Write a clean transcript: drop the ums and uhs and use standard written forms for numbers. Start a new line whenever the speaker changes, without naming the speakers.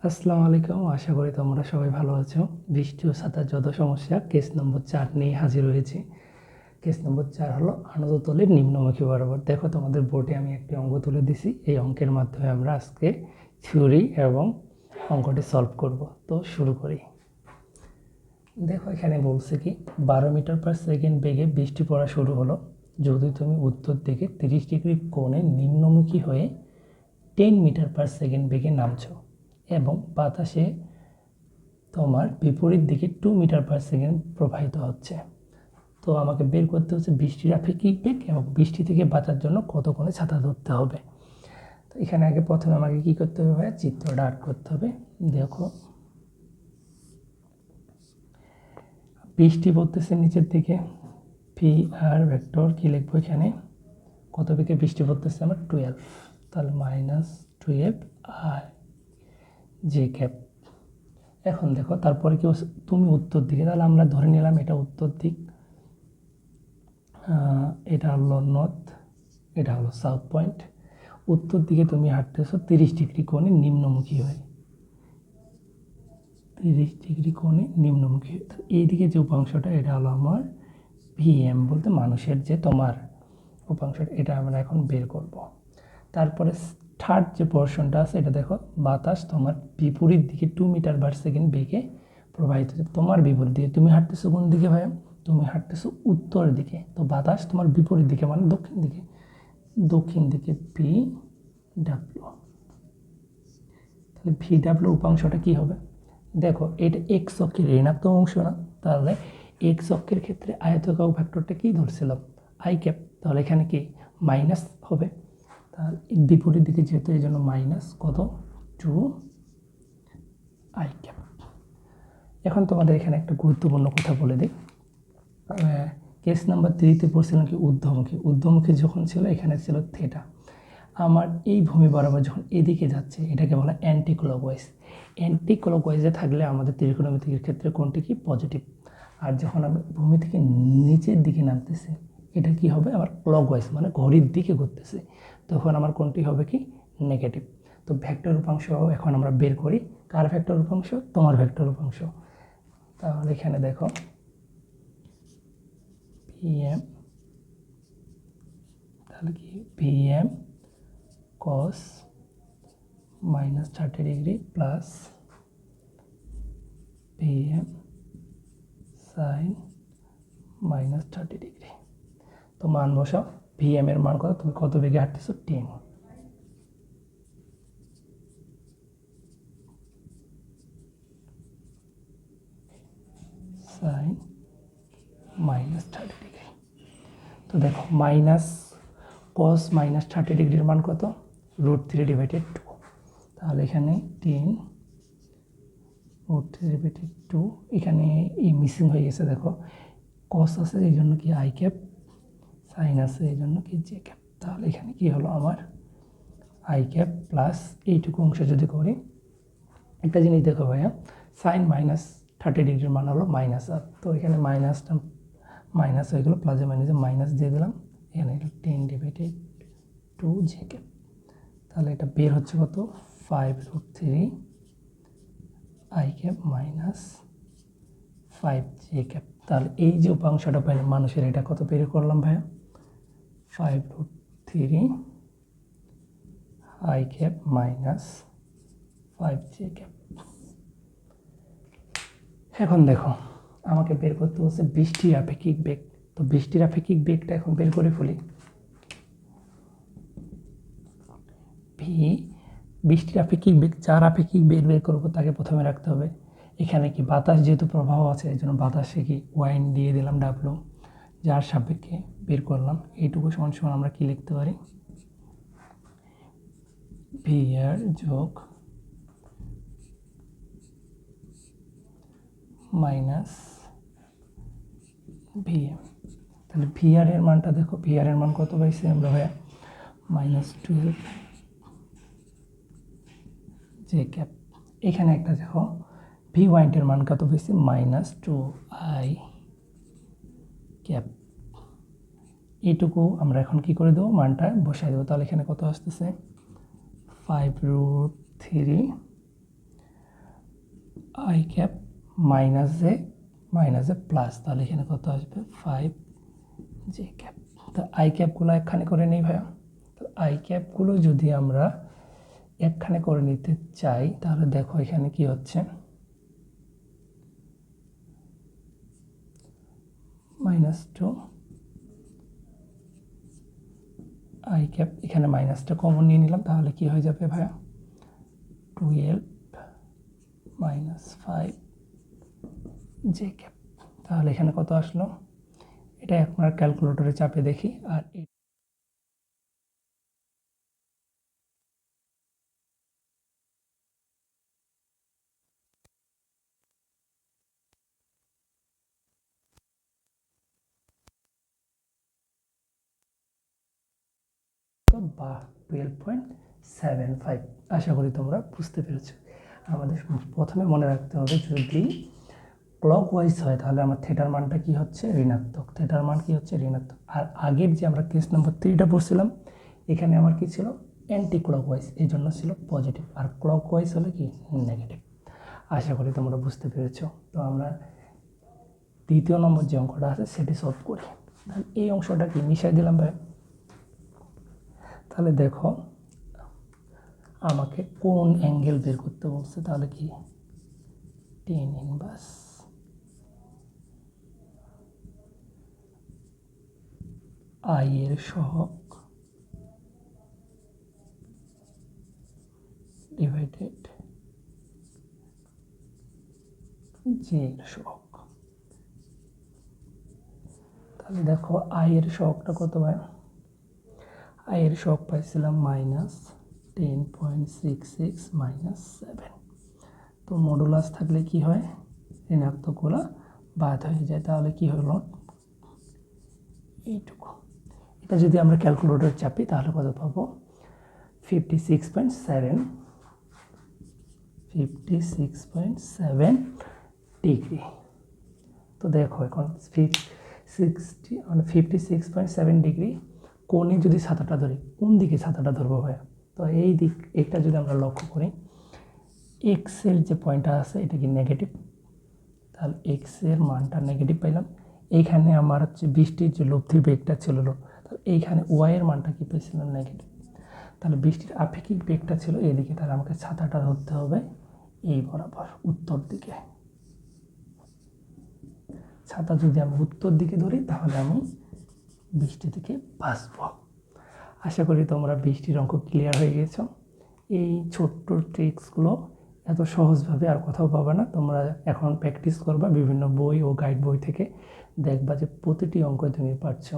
আসসালামু আলাইকুম। আশা করি তোমরা সবাই ভালো আছো। বৃষ্টি ও ছাতার যত সমস্যা কেস নম্বর 4 নিয়ে হাজির হয়েছি। কেস নম্বর 4 হলো আনত তলের নিম্নমুখী বরাবর। দেখো তোমাদের বোর্ডে আমি একটি অঙ্ক তুলে দিছি। এই অঙ্কের মাধ্যমে আমরা আজকে থিওরি এবং অঙ্কটি সলভ করব। তো শুরু করি। দেখো এখানে বলছে কি 12 মিটার পার সেকেন্ড বেগে বৃষ্টি পড়া শুরু হলো যদি তুমি উত্তর দিকে 30 ডিগ্রি কোণে নিম্নমুখী হয়ে 10 মিটার পার সেকেন্ড বেগে নামছো এবং বাতাসে তোমার বিপরীত দিকে 2 মিটার পার সেকেন্ড প্রবাহিত হচ্ছে। তো আমাকে বের করতে হচ্ছে বৃষ্টির আপেক্ষিক বেগ এবং বৃষ্টি থেকে বাঁচার জন্য কত কোণে ছাতা ধরতে হবে। তো এখানে আগে প্রথমে আমাকে কী করতে হবে ভাইয়া, চিত্রটা আর্ট করতে হবে। দেখো বৃষ্টি পড়তেছে নিচের দিকে, পি আর ভেক্টর কী লিখবো এখানে, কত বেগে বৃষ্টি পড়তেছে আমার 12, তাহলে -12 আর জে ক্যাপ। এখন দেখো তারপরে কি তুমি উত্তর দিকে, তাহলে আমরা ধরে নিলাম এটা উত্তর দিক, এটা হলো নর্থ, এটা হলো সাউথ পয়েন্ট। উত্তর দিকে তুমি হাঁটতেছো 30 ডিগ্রি কোণে নিম্নমুখী হয়ে, 30 ডিগ্রি কোণে নিম্নমুখী। তো এইদিকে যে উপাংশটা এটা হলো আমার ভিএম, বলতে মানুষের যে তোমার উপাংশটা, এটা আমরা এখন বের করব। তারপরে থার্ড যে পোর্শনটা আছে এটা দেখো, বাতাস তোমার বিপরীত দিকে 2 মিটার পার সেকেন্ড বেগে প্রবাহিত হচ্ছে। তোমার বিপরীত দিকে তুমি হাঁটতেছো কোন দিকে ভাইয়া, তুমি হাঁটতেছো উত্তরের দিকে, তো বাতাস তোমার বিপরীত দিকে মানে দক্ষিণ দিকে, দক্ষিণ দিকে পি ডাব্লিউ। তাহলে ভি ডাব্লিউ উপাংশটা কী হবে, দেখো এটা এক্স অক্ষের ঋণাত্মক অংশ না, তাহলে এক্স অক্ষের ক্ষেত্রে আয়তকার ভেক্টরটা কী ধরছিলাম, আই ক্যাপ, তাহলে এখানে কি মাইনাস হবে, তাহলে বিপরীত দিকে যেহেতু এই জন্য মাইনাস কত 2 আই ক্যাপ। এখন তোমাদের এখানে একটা গুরুত্বপূর্ণ কথা বলে দিই, কেস নাম্বার 3তে পড়ছিলাম কি ঊর্ধ্বমুখী, ঊর্ধ্বমুখী যখন ছিল এখানে ছিল থিটা, আমার এই ভূমি বরাবর যখন এদিকে যাচ্ছে এটাকে বলা অ্যান্টি ক্লকওয়াইজ। অ্যান্টি ক্লকওয়াইজে থাকলে আমাদের ত্রিকোণমিতির ক্ষেত্রে কোনটি কি পজিটিভ, আর যখন আমি ভূমি থেকে নিচের দিকে নামতেছি এটা কি হবে আমার ক্লকওয়াইজ মানে ঘড়ির দিকে ঘুরতেছে, তখন আমার কোনটি হবে কি নেগেটিভ। তো ভেক্টর উপাংশ এখন আমরা বের করি, কার ভেক্টর উপাংশ, তোমার ভেক্টর উপাংশ। তাহলে এখানে দেখো পিএম, তাহলে কি PM cos -30 degree plus PM sin -30 degree. তো মান বসাও, PM এর মান কত, তুমি কত বেগে হাঁটতেছো 10, sin -30 ডিগ্রি। তো দেখো মাইনাস cos -30 ডিগ্রির মান কত, √3/2, তাহলে এখানে 10 √3/2, এখানে এই মিসিং হয়ে গেছে, দেখো cos আছে এই জন্য কি আই ক্যাপ, সাইন আছে এই জন্য কি জে ক্যাপ, তাহলে এখানে কি হলো আমার আই ক্যাপ প্লাস এইটুকু অংশ যদি করি, একটা জিনিস দেখো ভাইয়া, সাইন -30 ডিগ্রির মান হলো মাইনাস, আর তো এখানে মাইনাসটা মাইনাস হয়ে গেলো, প্লাসে মাইনাসে মাইনাস দিয়ে দিলাম, এখানে 10/2 জে ক্যাপ, তাহলে এটা বের হচ্ছে কত 5√3 I cap minus 5 J cap. তাহলে এই যে উপাংশটা পাইলাম মানুষের, এটা কত বের করলাম ভাইয়া, 5√3 I cap minus 5 J cap. এখন দেখো আমাকে বের করতে হচ্ছে বৃষ্টির আপেক্ষিক বেগ, তো বৃষ্টির আপেক্ষিক বেগটা এখন বের করে ফেলি। ভি বৃষ্টির আপেক্ষিক বেগ, যার আপেক্ষিক বেগ বের করবো তাকে প্রথমে রাখতে হবে। এখানে কি বাতাস যেহেতু প্রবাহ আছে এই জন্য বাতাসে কি ওয়াইন দিয়ে দিলাম ডাব্লু, যার সাপেক্ষে বের করলাম। এইটুকু সমান সমান আমরা কি লিখতে পারি, ভি আর যোগ মাইনাস ভিএম। তাহলে ভিআর এর মানটা দেখো, ভিআর এর মান কত পাইছি আমরা ভাইয়া, -12 জে ক্যাপ। এখানে একটা দেখো ভি ওয়াইন্টের মান কত পেয়েছি, -2 আই ক্যাপ। এইটুকু আমরা এখন কি করে দেবো, মানটা বসাই দেবো। তাহলে এখানে কত আসতেছে 5√3 I cap minus A plus, তাহলে এখানে কত আসবে 5 জে ক্যাপ। তো আই ক্যাপগুলো একখানে করে নেই ভাইয়া। তো আই ক্যাপগুলো যদি আমরা একখানে করে নিতে চাই তাহলে দেখো এখানে কি হচ্ছে, -2 আই ক্যাপ, এখানে মাইনাসটা কমন নিয়ে নিলাম, তাহলে কি হয়ে যাবে ভাইয়া 12 -5 জে ক্যাপ। তাহলে এখানে কত আসলো, এটা আপনার ক্যালকুলেটরে চাপে দেখি। আর বা 12.75। আশা করি তোমরা বুঝতে পেরেছো। আমাদের প্রথমে মনে রাখতে হবে, যদি ক্লক ওয়াইজ হয় তাহলে আমার থেটার মানটা কি হচ্ছে ঋণাত্মক, থেটার মান কি হচ্ছে ঋণাত্মক। আর আগের যে আমরা কেস নম্বর 3টা পড়ছিলাম, এখানে আমার কি ছিল অ্যান্টি ক্লক ওয়াইজ, এই জন্য ছিল পজিটিভ, আর ক্লক ওয়াইজ হলে কি নেগেটিভ। আশা করি তোমরা বুঝতে পেরেছো। তো আমরা দ্বিতীয় নম্বর যে অঙ্কটা আছে সেটি সলভ করি। তাহলে এই অংশটা কি মিশাই দিলাম ভাই। তাহলে দেখো আমাকে কোন অ্যাঙ্গেল বের করতে বলছে, তাহলে কি tan ইনভার্স আই এর সহগ ডিভাইডেড জে এর সহগ। তাহলে দেখো আই এর সহগটা কত ভাই, আই এর সহগ পাইছিলাম -10.66 -7। তো মডুলাস থাকলে কি হয়, ঋণাত্মকগুলো বাদ হয়ে যায়, তাহলে কি হলো এইটুকু। এটা যদি আমরা ক্যালকুলেটর চাপি তাহলে কত পাবো 56.7 ডিগ্রি। তো দেখো এখন 56.7 ডিগ্রি কোণে যদি ছাতাটা ধরি, কোন দিকে ছাতাটা ধরবো ভাইয়া, তো এই দিক, এটা যদি আমরা লক্ষ্য করি এক্সের যে পয়েন্টটা আছে এটা কি নেগেটিভ, তাহলে এক্সের মানটা নেগেটিভ পাইলাম। এইখানে আমার হচ্ছে বৃষ্টির যে লব্ধি বেগটা ছিল, তাহলে এইখানে ওয়াইয়ের মানটা কি পেয়েছিলাম নেগেটিভ। তাহলে বৃষ্টির আপেক্ষিক বেগটা ছিল এদিকে, তাহলে আমাকে ছাতাটা ধরতে হবে এই বরাবর উত্তর দিকে। ছাতা যদি আমি উত্তর দিকে ধরি তাহলে আমি বৃষ্টি থেকে বাঁচব। আশা করি তোমরা বৃষ্টির অঙ্ক ক্লিয়ার হয়ে গেছো। এই ছোট্ট ট্রিক্সগুলো এত সহজভাবে আর কোথাও পাবে না। তোমরা এখন প্র্যাকটিস করবা বিভিন্ন বই ও গাইড বই থেকে, দেখবা যে প্রতিটি অঙ্ক তুমি পারছো।